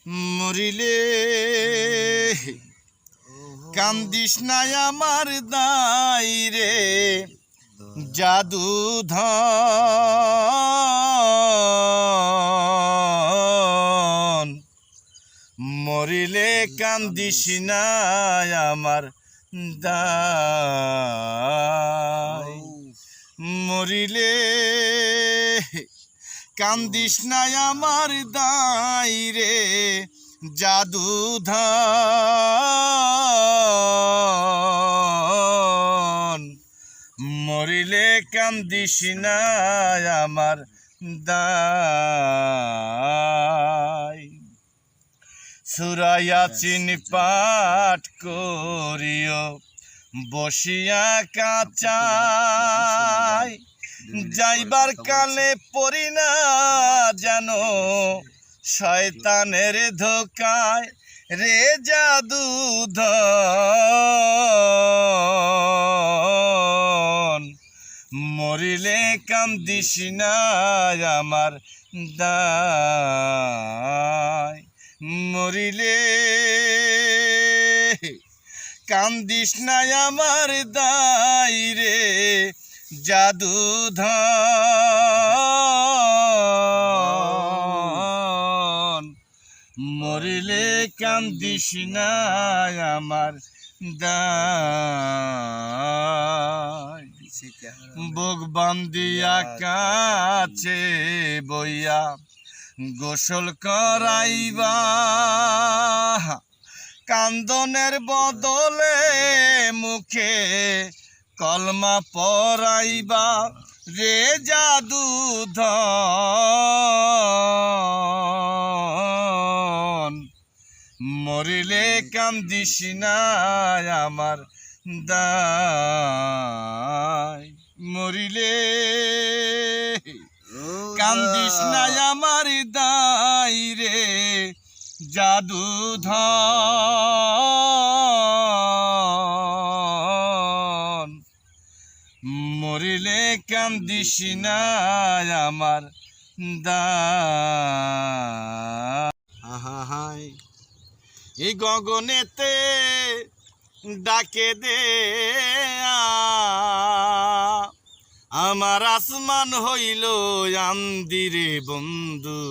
মরিলে কান্দিস না আমার দাই রে জাদুধন মরিলে কান্দিস না আমার দাই মরিলে কান্দিস না আমার দাই রে জাদুধন মরিলে কান্দিস না আমার দাই সূরা ইয়াসিন পাঠ করিও বসিয়া কাঁচায় যাইবার কালে পড়ি না যেন শয়তানের ধোকায় রে জাদুধন মরিলে কান্দিস না আমার দাই মরিলে কান্দিস না আমার দাই রে জাদুধন মরিলে কান্দিস না আমার দাই বুক বান্ধিয়া কাছে বইয়া গোসল করাইবা কান্দনের বদলে মুখে কলমা পরাইবা রে জাদুধন মরিলে কান্দিস না আমার দাই মরিলে কান্দিস না আমার দাই রে জাদুধন মরিলে কান্দিস না আমার দাই এই গগনেতে ডাকে দে আমার আসমান হইল আন্দিরে বন্ধু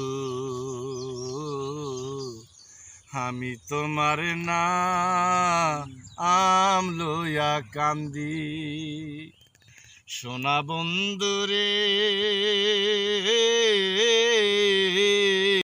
আমি তোমার নাম লইয়া কান্দি সোনা বন্ধু রে